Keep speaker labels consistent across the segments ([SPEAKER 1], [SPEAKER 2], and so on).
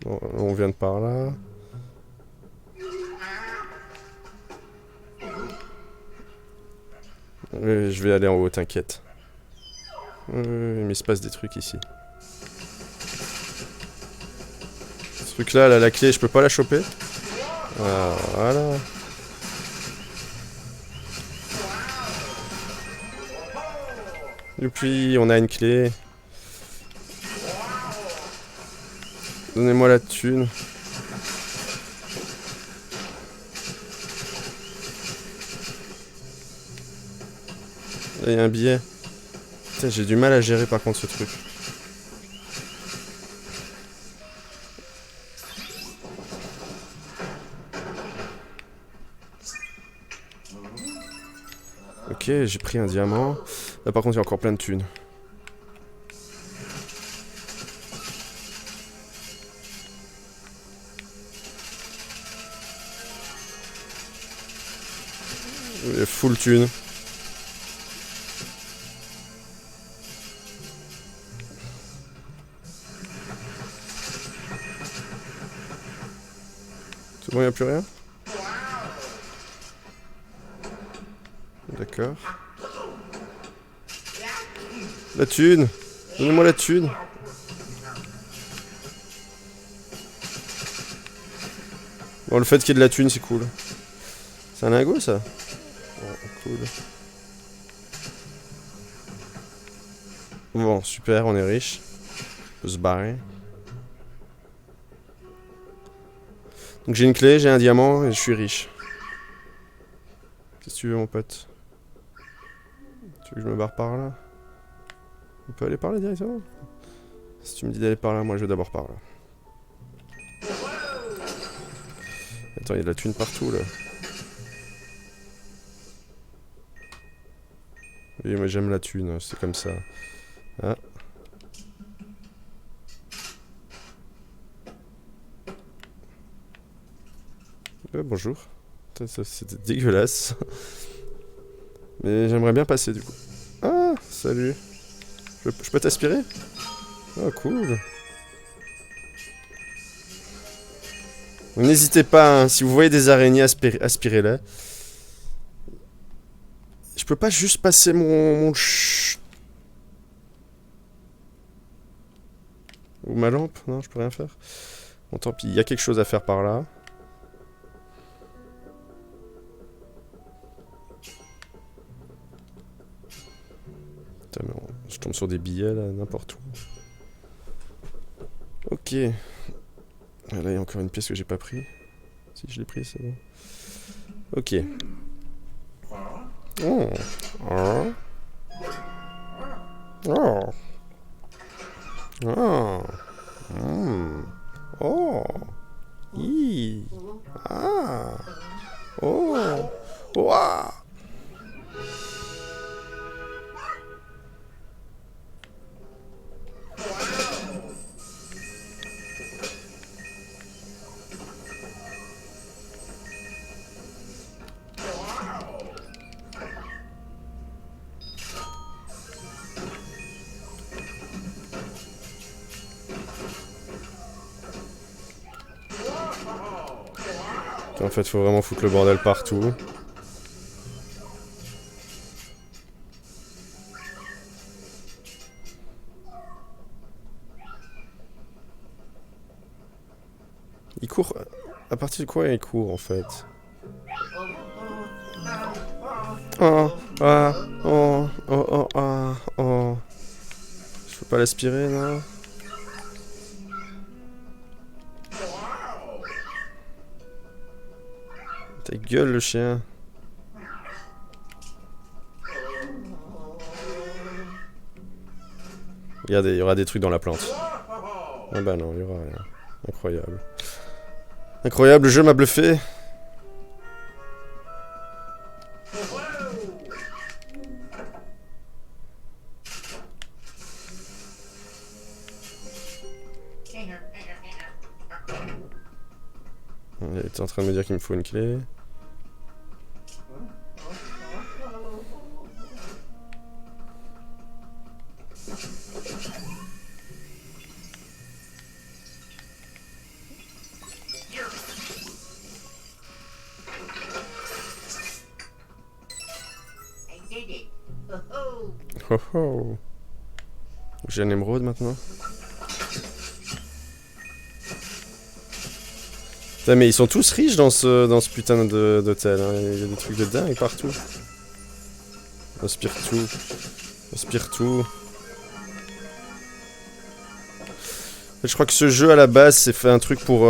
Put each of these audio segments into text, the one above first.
[SPEAKER 1] Bon, on vient de par là. Je vais aller en haut, t'inquiète. Mais il se passe des trucs ici. Ce truc là, la clé, je peux pas la choper. Ah, voilà. Youpi, on a une clé. Donnez-moi la thune. Là, il y a un billet. Putain, j'ai du mal à gérer par contre ce truc. Ok, j'ai pris un diamant. Là par contre, il y a encore plein de thunes. Full thune. C'est bon, il n'y a plus rien? D'accord. La thune! Donnez-moi la thune! Bon, le fait qu'il y ait de la thune, c'est cool. C'est un lingot, ça? Ouais, cool. Bon, super, on est riche. On peut se barrer. Donc j'ai une clé, j'ai un diamant et je suis riche. Qu'est-ce que tu veux, mon pote? Tu veux que je me barre par là? On peut aller par là directement? Si tu me dis d'aller par là, moi je vais d'abord par là. Attends, il y a de la thune partout là. Oui, moi j'aime la thune, c'est comme ça. Ah. Bonjour. C'était dégueulasse. Mais j'aimerais bien passer du coup. Ah, salut. Je peux t'aspirer? Oh, cool. N'hésitez pas, hein, si vous voyez des araignées, aspirez-les. Je peux pas juste passer mon ou ma lampe? Non, je peux rien faire. Bon, tant pis, il y a quelque chose à faire par là. Putain, mais je tombe sur des billets là, n'importe où. Ok. Ah, là, il y a encore une pièce que j'ai pas pris. Si je l'ai pris, c'est bon. Ok. Oh. Oh. Oh. Oh. Mm. Oh. I. Ah. Oh. Ouah. En fait, faut vraiment foutre le bordel partout. Il court. À partir de quoi il court en fait? Oh, ah, oh, oh, oh, ah, oh. Je peux pas l'aspirer là? Ta gueule le chien. Regardez, il y aura des trucs dans la plante. Ah bah non, il y aura rien. Incroyable. Incroyable, le jeu m'a bluffé. Il était en train de me dire qu'il me faut une clé. Oh oh. J'ai un émeraude maintenant. Putain, mais ils sont tous riches dans ce putain d'hôtel. Hein. Il y a des trucs de dingue partout. Aspire tout. Aspire tout. En fait, je crois que ce jeu à la base c'est fait un truc pour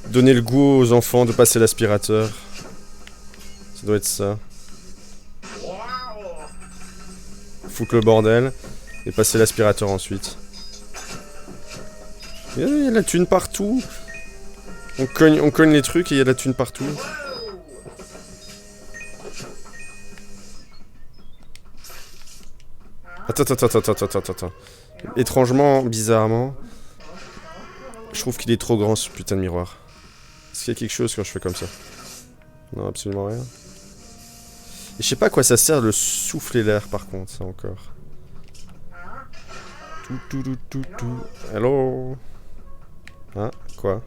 [SPEAKER 1] donner le goût aux enfants de passer l'aspirateur. Ça doit être ça. Foutre le bordel et passer l'aspirateur ensuite. Il y a de la thune partout. On cogne les trucs et il y a de la thune partout. Attends. Étrangement, bizarrement, je trouve qu'il est trop grand ce putain de miroir. Est-ce qu'il y a quelque chose quand je fais comme ça? Non, absolument rien. Et je sais pas à quoi ça sert de souffler l'air par contre, ça encore. Tout. Hello. Ah, quoi?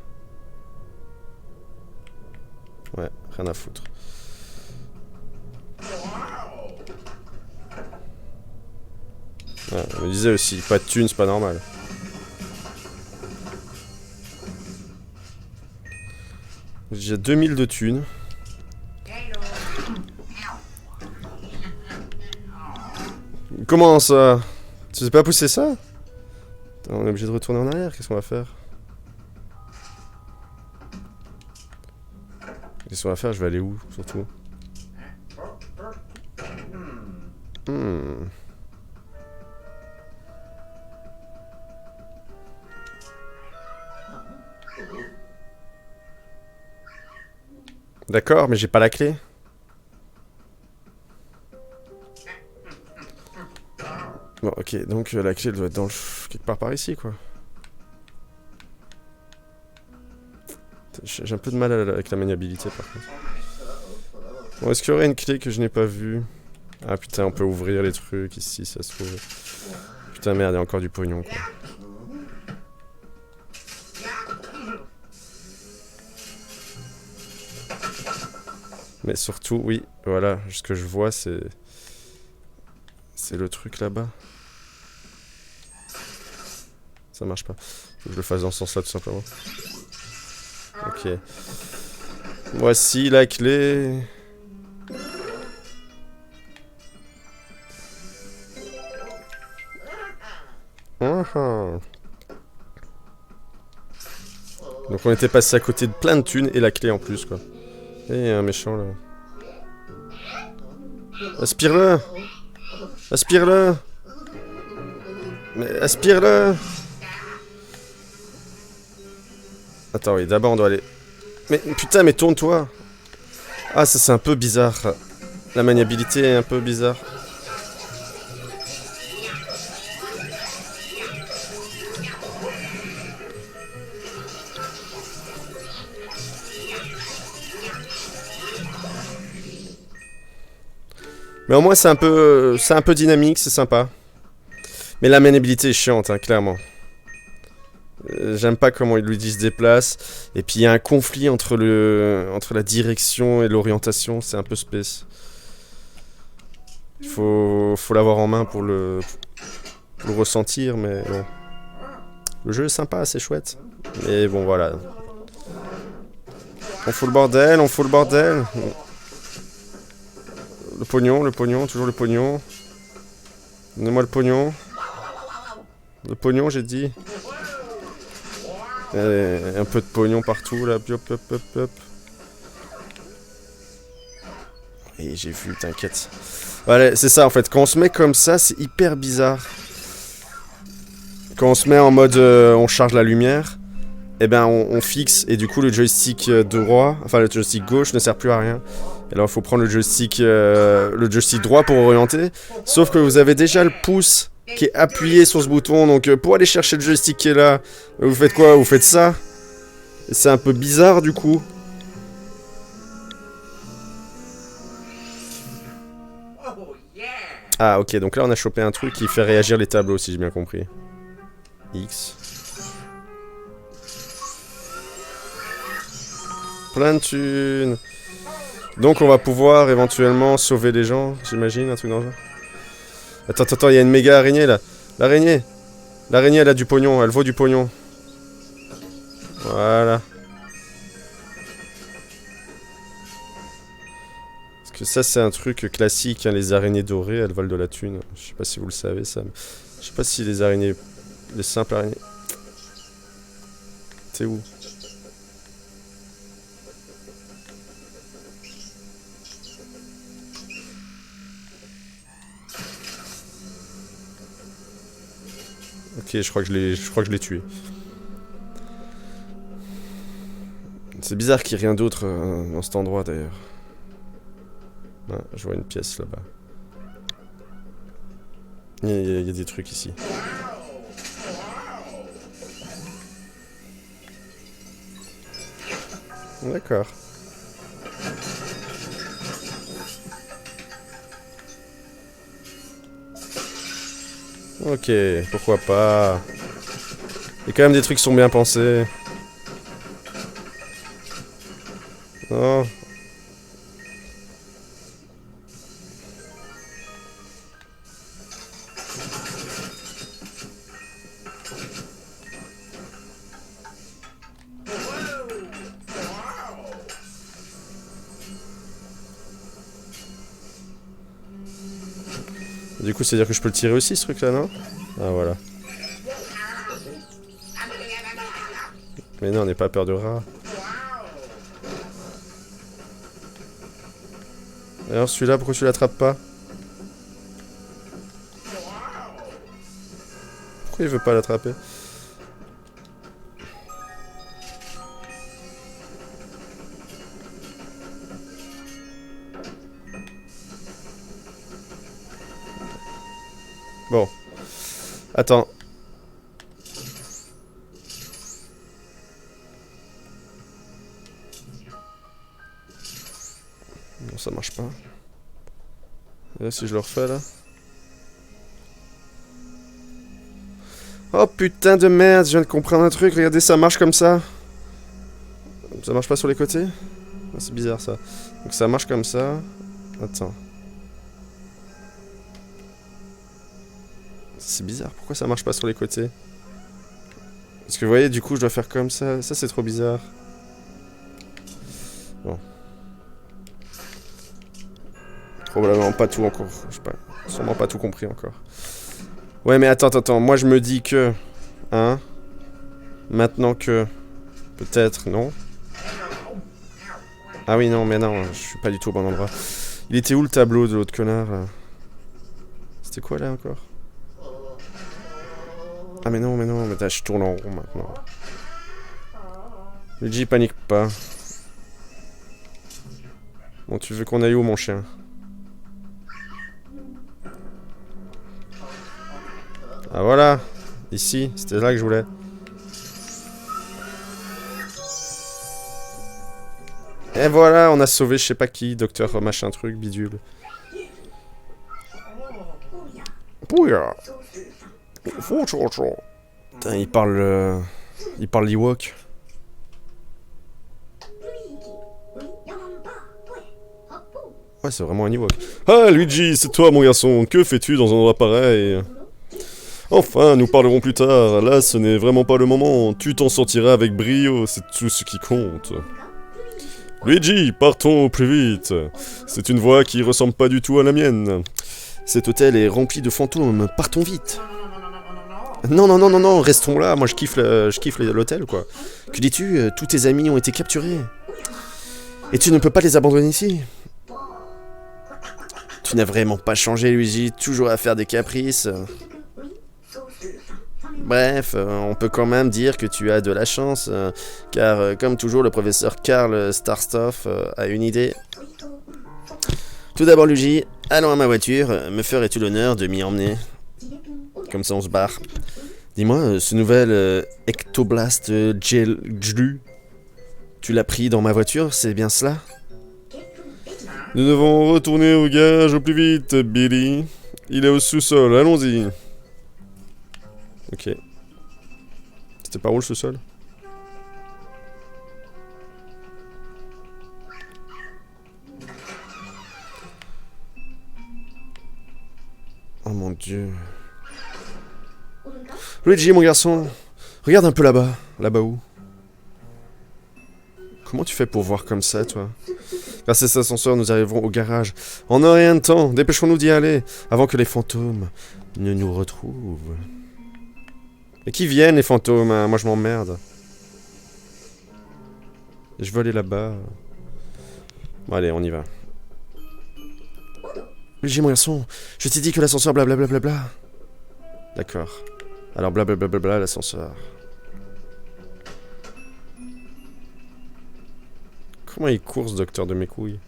[SPEAKER 1] Ouais, rien à foutre. Ouais, je me disais aussi, pas de thunes, c'est pas normal. J'ai 2000 de thunes. Comment ça? Tu sais pas pousser ça? Attends, on est obligé de retourner en arrière, qu'est-ce qu'on va faire? Qu'est-ce qu'on va faire? Je vais aller où, surtout? D'accord, mais j'ai pas la clé. Bon, ok, donc la clé elle doit être dans quelque part par ici, quoi. J'ai un peu de mal avec la maniabilité, par contre. Bon, est-ce qu'il y aurait une clé que je n'ai pas vue? Ah putain, on peut ouvrir les trucs ici, ça se trouve. Putain, merde, il y a encore du pognon, quoi. Mais surtout, oui, voilà, ce que je vois, c'est... C'est le truc là-bas. Ça marche pas. Faut que je le fasse dans ce sens-là, tout simplement. Ok. Voici la clé. Donc on était passé à côté de plein de thunes et la clé en plus, quoi. Et il y a un méchant là. Aspire-le! Aspire-le! Mais aspire-le! Attends, oui, d'abord on doit aller... Mais putain, mais tourne-toi! Ah, ça c'est un peu bizarre. La maniabilité est un peu bizarre. Mais au moins c'est un peu dynamique, c'est sympa. Mais la maniabilité est chiante, hein, clairement. J'aime pas comment Luigi se déplace. Et puis il y a un conflit entre la direction et l'orientation, c'est un peu space. Il faut l'avoir en main pour le ressentir, mais bon. Le jeu est sympa, c'est chouette. Mais bon, voilà. On fout le bordel, on fout le bordel. Le pognon, toujours le pognon. Donnez-moi le pognon. Le pognon, j'ai dit. Un peu de pognon partout, là. Hop. Et j'ai vu, t'inquiète. Voilà, c'est ça, en fait. Quand on se met comme ça, c'est hyper bizarre. Quand on se met en mode on charge la lumière, eh ben on fixe, et du coup le joystick droit, enfin le joystick gauche ne sert plus à rien. Et alors il faut prendre le joystick droit pour orienter. Sauf que vous avez déjà le pouce qui est appuyé sur ce bouton, donc pour aller chercher le joystick qui est là, vous faites quoi? Vous faites ça. C'est un peu bizarre du coup. Ah ok, donc là on a chopé un truc qui fait réagir les tableaux si j'ai bien compris. X. Plein de thunes. Donc on va pouvoir éventuellement sauver les gens, j'imagine, un truc dans le genre. Attends, attends, il y a une méga araignée là. L'araignée. L'araignée, elle a du pognon, elle vaut du pognon. Voilà. Parce que ça, c'est un truc classique, hein, les araignées dorées, elles valent de la thune. Je sais pas si vous le savez, ça. Mais... Je sais pas si les araignées... Les simples araignées... C'est où? Ok, je crois que je l'ai tué. C'est bizarre qu'il n'y ait rien d'autre dans cet endroit d'ailleurs. Ah, je vois une pièce là-bas. Il y a des trucs ici. D'accord. Ok, pourquoi pas. Il y a quand même des trucs qui sont bien pensés. Non. Du coup, c'est-à-dire que je peux le tirer aussi, ce truc-là, non? Ah, voilà. Mais non, on n'est pas peur de rats. Alors, celui-là, pourquoi tu l'attrapes pas? Pourquoi il veut pas l'attraper? Bon. Attends. Non, ça marche pas. Et là, si je le refais, là... Oh putain de merde, je viens de comprendre un truc, regardez, ça marche comme ça. Ça marche pas sur les côtés? Ah, c'est bizarre ça. Donc ça marche comme ça. Attends. C'est bizarre, pourquoi ça marche pas sur les côtés? Parce que vous voyez, du coup, je dois faire comme ça. Ça, c'est trop bizarre. Bon. Probablement pas tout encore. Je sais pas. Sûrement pas tout compris encore. Ouais, mais attends, attends. Moi, je me dis que... Hein? Maintenant que... Peut-être, non? Ah oui, non, mais non. Je suis pas du tout au bon endroit. Il était où le tableau de l'autre connard, là? C'était quoi, là, encore? Ah mais non, mais je tourne en rond maintenant. Luigi, panique pas. Bon, tu veux qu'on aille où, mon chien? Ah voilà. Ici, c'était là que je voulais. Et voilà, on a sauvé je sais pas qui, docteur machin truc, bidule. Pouya. Putain, il parle... Il parle l'Ewok. Ouais, c'est vraiment un Ewok. Ah, Luigi, c'est toi, mon garçon. Que fais-tu dans un endroit pareil? Enfin, nous parlerons plus tard. Là, ce n'est vraiment pas le moment. Tu t'en sortiras avec brio, c'est tout ce qui compte. Luigi, partons au plus vite. C'est une voix qui ressemble pas du tout à la mienne. Cet hôtel est rempli de fantômes. Partons vite. Non, non, non, non, non, restons là. Moi, je kiffe l'hôtel, quoi. Que dis-tu? Tous tes amis ont été capturés. Et tu ne peux pas les abandonner ici. Tu n'as vraiment pas changé, Luigi. Toujours à faire des caprices. Bref, on peut quand même dire que tu as de la chance, car comme toujours, le professeur Karl Starstoff a une idée. Tout d'abord, Luigi, allons à ma voiture. Me ferais-tu l'honneur de m'y emmener? Comme ça, on se barre. Dis-moi, ce nouvel Ectoblast Gelu, tu l'as pris dans ma voiture, c'est bien cela? Nous devons retourner au garage au plus vite, Billy. Il est au sous-sol, allons-y. Ok. C'était par où le sous-sol? Oh mon Dieu. Luigi, mon garçon, regarde un peu là-bas. Là-bas où? Comment tu fais pour voir comme ça, toi? Grâce à cet ascenseur, nous arriverons au garage. En un rien de temps, dépêchons-nous d'y aller, avant que les fantômes ne nous retrouvent. Mais qui viennent, les fantômes, hein? Moi, je m'emmerde. Je veux aller là-bas. Bon, allez, on y va. Luigi, mon garçon, je t'ai dit que l'ascenseur blablabla. D'accord. Alors blablabla, l'ascenseur. Comment il court, ce docteur de mes couilles?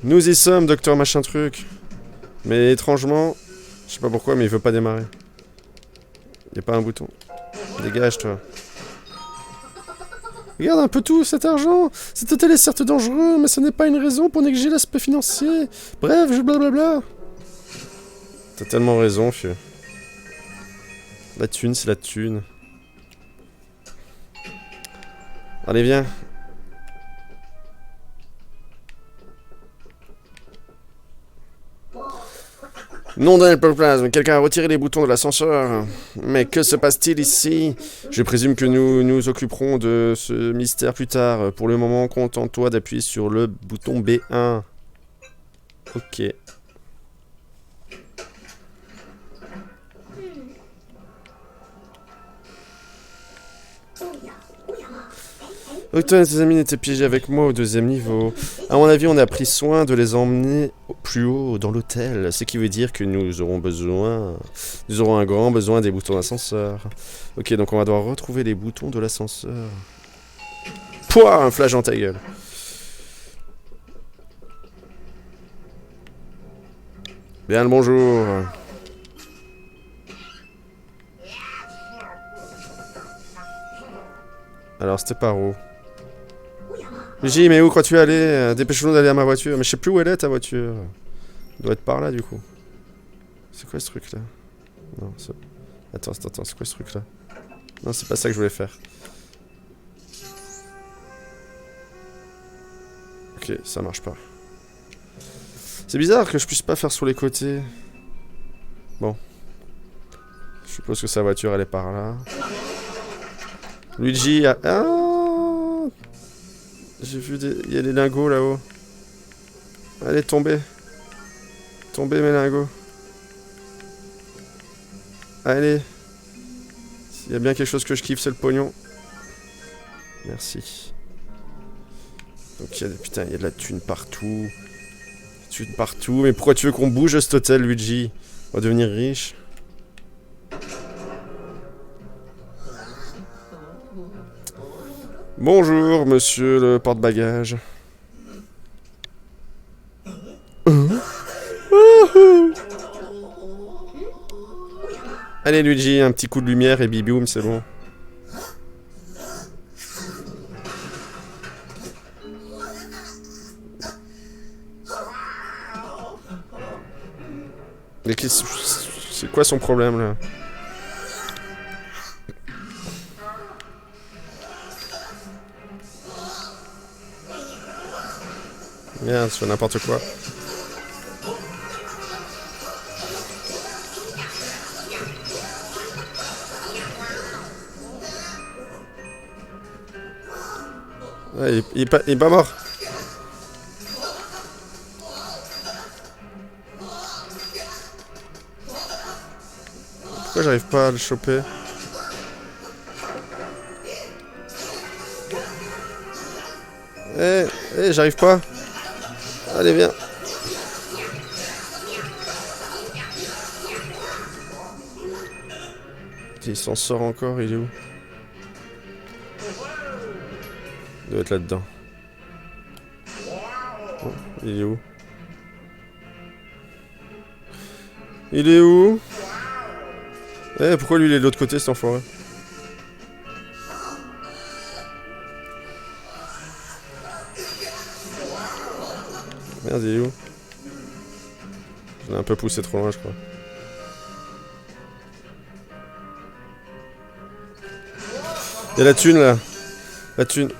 [SPEAKER 1] Nous y sommes, docteur machin truc. Mais étrangement, je sais pas pourquoi, mais il veut pas démarrer. Y a pas un bouton. Dégage, toi. Regarde un peu tout cet argent. Cet hôtel est certes dangereux, mais ce n'est pas une raison pour négliger l'aspect financier. Bref, je blablabla. T'as tellement raison, fieu. La thune, c'est la thune. Allez, viens. Nom d'un plasme, quelqu'un a retiré les boutons de l'ascenseur. Mais que se passe-t-il ici? Je présume que nous nous occuperons de ce mystère plus tard. Pour le moment, contente-toi d'appuyer sur le bouton B1. Ok. Octon et ses amis étaient piégés avec moi au 2e niveau. À mon avis, on a pris soin de les emmener plus haut dans l'hôtel, ce qui veut dire que nous aurons un grand besoin des boutons d'ascenseur. Ok, donc on va devoir retrouver les boutons de l'ascenseur. Pouah, un flash dans ta gueule. Bien le bonjour. Alors, c'était par où? Luigi, mais où crois-tu aller? Dépêchons-nous d'aller à ma voiture. Mais je sais plus où elle est, ta voiture. Elle doit être par là, du coup. C'est quoi ce truc-là? Non, c'est... Attends, c'est quoi ce truc-là? Non, c'est pas ça que je voulais faire. Ok, ça marche pas. C'est bizarre que je puisse pas faire sur les côtés. Bon. Je suppose que sa voiture, elle est par là. Luigi a... Ah! J'ai vu des... Il y a des lingots là-haut. Allez, tombez. Tombez, mes lingots. Allez. S'il y a bien quelque chose que je kiffe, c'est le pognon. Merci. Donc, il y a... Putain, il y a de la thune partout. Thune partout. Mais pourquoi tu veux qu'on bouge cet hôtel, Luigi? On va devenir riche. Bonjour, monsieur le porte-bagages. Allez, Luigi, un petit coup de lumière et biboum, c'est bon. C'est quoi son problème, là? Merde, je fais n'importe quoi. Ouais, il est pas mort. Pourquoi j'arrive pas à le choper? J'arrive pas. Allez, viens. Il s'en sort encore, il est où? Il doit être là-dedans. Oh, il est où? Il est où? Pourquoi lui il est de l'autre côté, cet enfoiré? Merde, il est où? Je l'ai un peu poussé trop loin, je crois. Il y a la thune, là. La thune.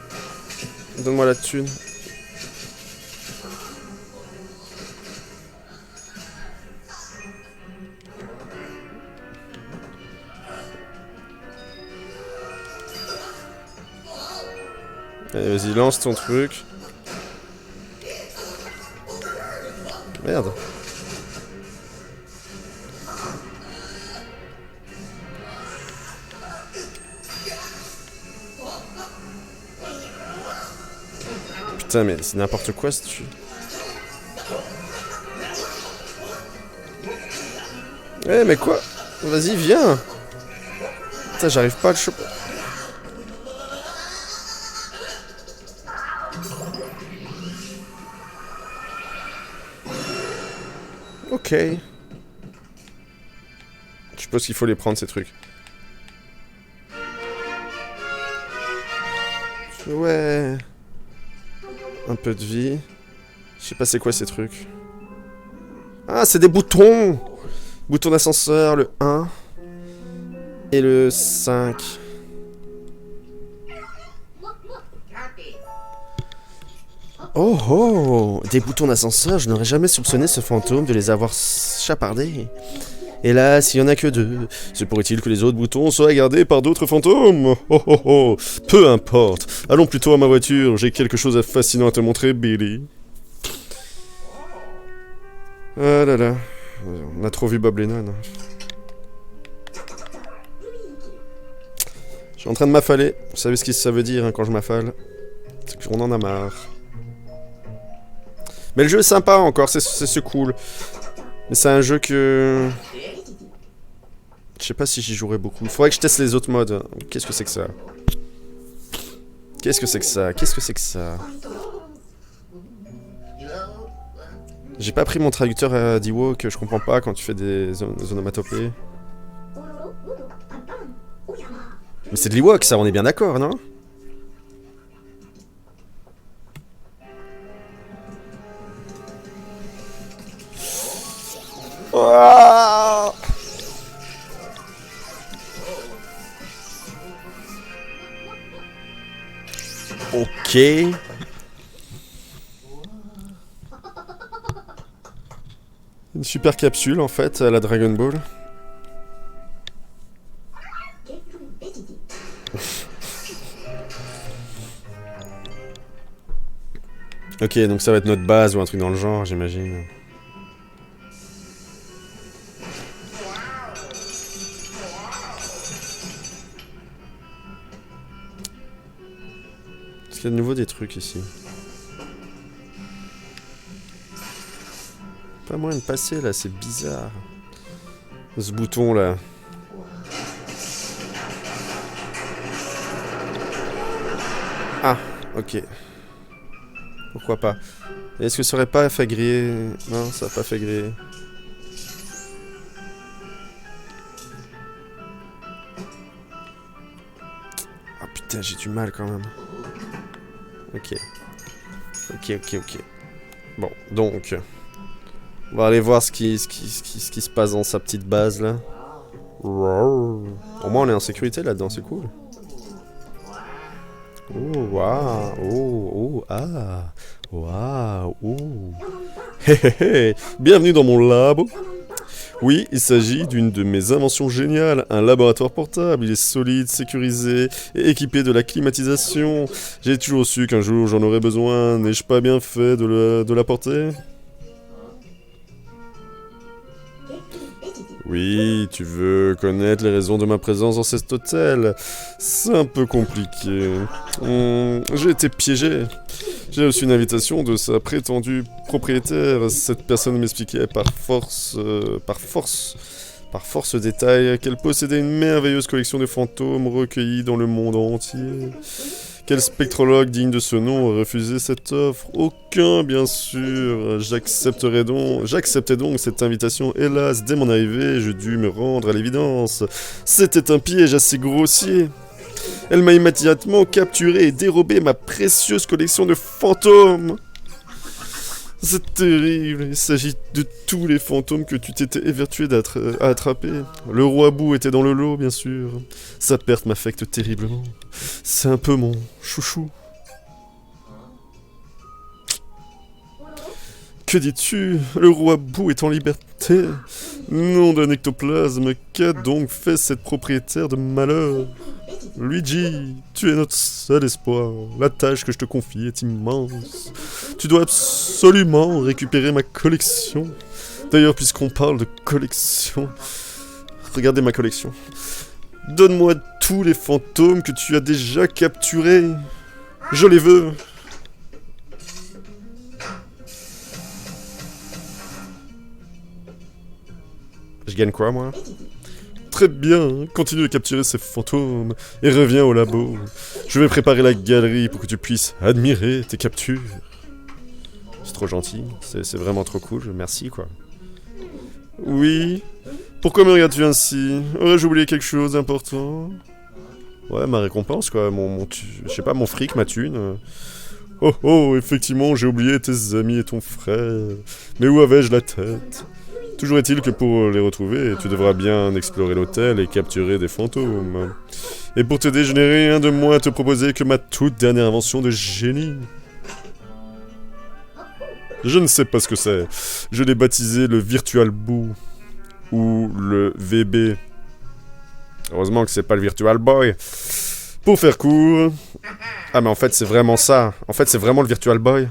[SPEAKER 1] Donne-moi la thune. Allez, vas-y, lance ton truc. Merde. Putain, mais c'est n'importe quoi ce truc. Eh, mais quoi? Vas-y, viens. Putain, j'arrive pas à le choper. Ok. Je suppose qu'il faut les prendre ces trucs. Ouais. Un peu de vie. Je sais pas c'est quoi ces trucs. Ah, c'est des boutons! Bouton d'ascenseur, le 1. Et le 5. Oh oh! Des boutons d'ascenseur, je n'aurais jamais soupçonné ce fantôme de les avoir chapardés. Hélas, il n'y en a que 2. Se pourrait-il que les autres boutons soient gardés par d'autres fantômes? Oh oh oh! Peu importe. Allons plutôt à ma voiture, j'ai quelque chose de fascinant à te montrer, Billy. Ah là là. On a trop vu Bob Lennon. Je suis en train de m'affaler. Vous savez ce que ça veut dire hein, quand je m'affale? C'est qu'on en a marre. Mais le jeu est sympa encore, c'est cool. Mais c'est un jeu que... Je sais pas si j'y jouerai beaucoup. Il faudrait que je teste les autres modes. Qu'est-ce que c'est que ça? Qu'est-ce que c'est que ça? Qu'est-ce que c'est que ça? J'ai pas pris mon traducteur à d'Ewok, je comprends pas quand tu fais des onomatopées. Mais c'est de l'Ewok ça, on est bien d'accord, non? Ah ok. Une super capsule en fait à la Dragon Ball. Ok, donc ça va être notre base ou un truc dans le genre, j'imagine. Est-ce qu'il y a de nouveau des trucs ici? Pas moyen de passer là, c'est bizarre. Ce bouton là. Ah, ok. Pourquoi pas? Est-ce que ça aurait pas fait griller? Non, ça a pas fait griller. Ah putain, j'ai du mal quand même. Ok. Ok. Bon, donc... On va aller voir ce qui se passe dans sa petite base là. Au moins on est en sécurité là-dedans, c'est cool. Oh, waouh, oh, ah, waouh, oh. Hé hé hé, bienvenue dans mon labo. Oui, il s'agit d'une de mes inventions géniales, un laboratoire portable. Il est solide, sécurisé et équipé de la climatisation. J'ai toujours su qu'un jour j'en aurais besoin. N'ai-je pas bien fait de l'apporter ? Oui, tu veux connaître les raisons de ma présence dans cet hôtel. C'est un peu compliqué. J'ai été piégé. J'ai reçu une invitation de sa prétendue propriétaire. Cette personne m'expliquait par force détail qu'elle possédait une merveilleuse collection de fantômes recueillis dans le monde entier. Quel spectrologue digne de ce nom aurait refusé cette offre? Aucun, bien sûr. J'acceptais donc cette invitation. Hélas, dès mon arrivée, je dus me rendre à l'évidence. C'était un piège assez grossier. Elle m'a immédiatement capturé et dérobé ma précieuse collection de fantômes. C'est terrible, il s'agit de tous les fantômes que tu t'étais évertué à attraper. Le roi Bou était dans le lot, bien sûr. Sa perte m'affecte terriblement. C'est un peu mon chouchou. Que dis-tu? Le roi Bou est en liberté. Nom d'un ectoplasme, qu'a donc fait cette propriétaire de malheur? Luigi, tu es notre seul espoir. La tâche que je te confie est immense. Tu dois absolument récupérer ma collection. D'ailleurs, puisqu'on parle de collection, regardez ma collection. Donne-moi tous les fantômes que tu as déjà capturés. Je les veux. Je gagne quoi, moi? Très bien, continue de capturer ces fantômes et reviens au labo. Je vais préparer la galerie pour que tu puisses admirer tes captures. C'est trop gentil, c'est vraiment trop cool, merci quoi. Oui? Pourquoi me regardes-tu ainsi? Aurais-je oublié quelque chose d'important? Ouais, ma récompense quoi, je sais pas, mon fric, ma thune. Oh oh, effectivement, j'ai oublié tes amis et ton frère. Mais où avais-je la tête? Toujours est-il que pour les retrouver, tu devras bien explorer l'hôtel et capturer des fantômes. Et pour t'aider, je n'ai rien de moins à te proposer que ma toute dernière invention de génie. Je ne sais pas ce que c'est. Je l'ai baptisé le Virtual Boo. Ou le VB. Heureusement que c'est pas le Virtual Boy. Pour faire court... Ah mais en fait c'est vraiment ça. En fait c'est vraiment le Virtual Boy.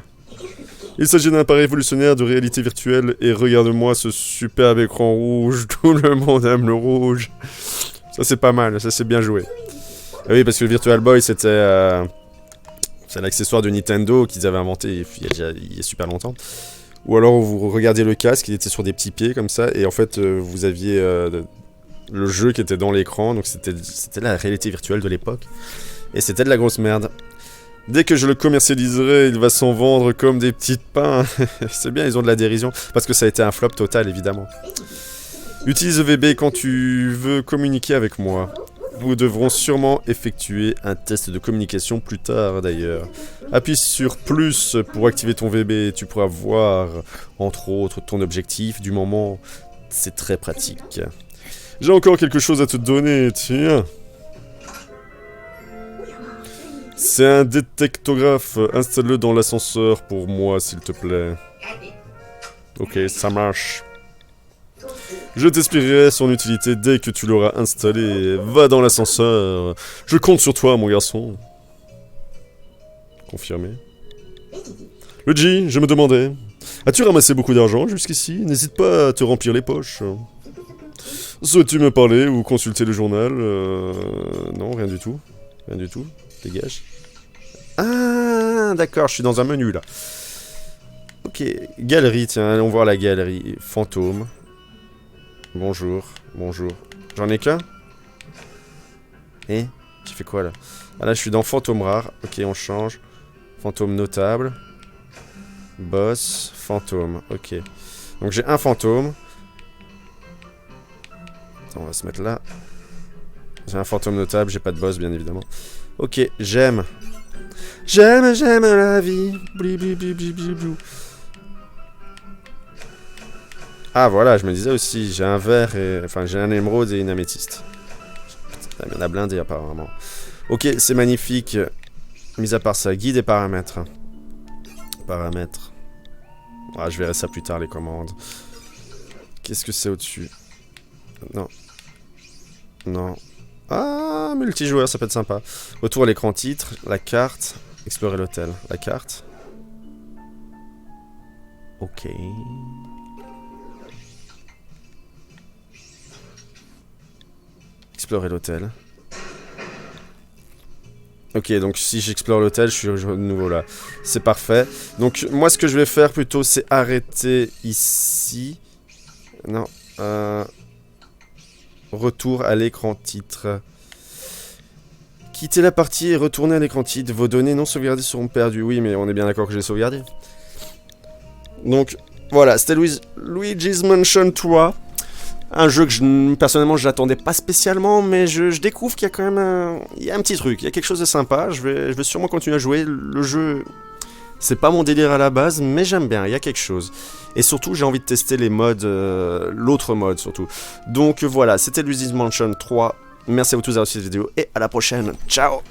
[SPEAKER 1] Il s'agit d'un appareil révolutionnaire de réalité virtuelle et regarde-moi ce superbe écran rouge, tout le monde aime le rouge. Ça c'est pas mal, ça c'est bien joué. Ah oui parce que le Virtual Boy c'était... c'est l'accessoire de Nintendo qu'ils avaient inventé il y a super longtemps. Ou alors vous regardiez le casque, il était sur des petits pieds comme ça et en fait vous aviez le jeu qui était dans l'écran, donc c'était la réalité virtuelle de l'époque. Et c'était de la grosse merde. Dès que je le commercialiserai, il va s'en vendre comme des petites pains. C'est bien, ils ont de la dérision. Parce que ça a été un flop total, évidemment. Utilise VB quand tu veux communiquer avec moi. Nous devrons sûrement effectuer un test de communication plus tard, d'ailleurs. Appuie sur plus pour activer ton VB. Tu pourras voir, entre autres, ton objectif du moment. C'est très pratique. J'ai encore quelque chose à te donner, tiens. C'est un détectographe, installe-le dans l'ascenseur pour moi, s'il te plaît. Ok, ça marche. Je t'expliquerai son utilité dès que tu l'auras installé. Va dans l'ascenseur. Je compte sur toi, mon garçon. Confirmé. Luigi, je me demandais. As-tu ramassé beaucoup d'argent jusqu'ici? N'hésite pas à te remplir les poches. Souhaites-tu me parler ou consulter le journal? Non, rien du tout. Rien du tout. Dégage. Ah, d'accord, je suis dans un menu, là. Ok, galerie, tiens, allons voir la galerie. Fantôme. Bonjour, bonjour. J'en ai qu'un? Eh? J'ai fait quoi, là? Ah, là, je suis dans fantôme rare. Ok, on change. Fantôme notable. Boss, fantôme. Ok. Donc, j'ai un fantôme. Attends, on va se mettre là. J'ai un fantôme notable, j'ai pas de boss, bien évidemment. Ok, j'aime. J'aime la vie. Bli, bli, bli, bli, bli, bli. Ah, voilà, je me disais aussi, j'ai un verre et... Enfin, j'ai un émeraude et une améthyste. Putain, il y en a blindé, apparemment. Ok, c'est magnifique. Mis à part ça, guide et paramètres. Paramètres. Ah, je verrai ça plus tard, les commandes. Qu'est-ce que c'est au-dessus? Non. Non. Ah, multijoueur, ça peut être sympa. Retour à l'écran titre, la carte, explorer l'hôtel. La carte. Ok. Explorer l'hôtel. Ok, donc si j'explore l'hôtel, je suis de nouveau là. C'est parfait. Donc moi, ce que je vais faire plutôt, c'est arrêter ici. Non. Retour à l'écran titre. Quitter la partie et retourner à l'écran titre. Vos données non sauvegardées seront perdues. Oui, mais on est bien d'accord que j'ai sauvegardé. Donc, voilà, c'était Luigi's Mansion 3. Un jeu que personnellement je n'attendais pas spécialement, mais je découvre qu'il y a quand même il y a un petit truc, il y a quelque chose de sympa. Je vais sûrement continuer à jouer. Le jeu, c'est pas mon délire à la base, mais j'aime bien, il y a quelque chose. Et surtout, j'ai envie de tester les modes, l'autre mode surtout. Donc voilà, c'était Luigi's Mansion 3. Merci à vous tous d'avoir suivi cette vidéo et à la prochaine. Ciao!